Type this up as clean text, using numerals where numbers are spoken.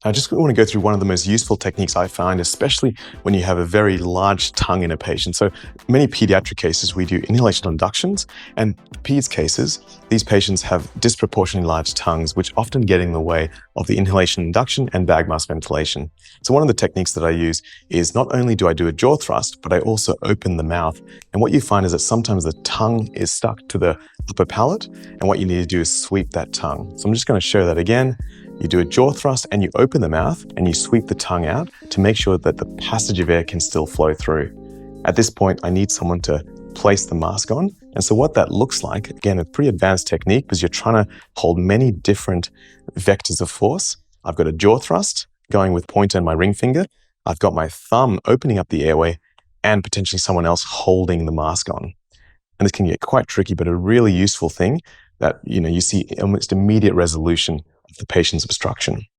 I just want to go through one of the most useful techniques I find, especially when you have a very large tongue in a patient. So many pediatric cases, we do inhalation inductions, and peds cases, these patients have disproportionately large tongues, which often get in the way of the inhalation induction and bag mask ventilation. So one of the techniques that I use is not only do I do a jaw thrust, but I also open the mouth. And what you find is that sometimes the tongue is stuck to the upper palate, and what you need to do is sweep that tongue. So I'm just going to show that again. You do a jaw thrust and you open the mouth and you sweep the tongue out to make sure that the passage of air can still flow through. At this point, I need someone to place the mask on. And so what that looks like, again, a pretty advanced technique because you're trying to hold many different vectors of force. I've got a jaw thrust going with pointer and my ring finger. I've got my thumb opening up the airway and potentially someone else holding the mask on. And this can get quite tricky, but a really useful thing that you see almost immediate resolution of the patient's obstruction.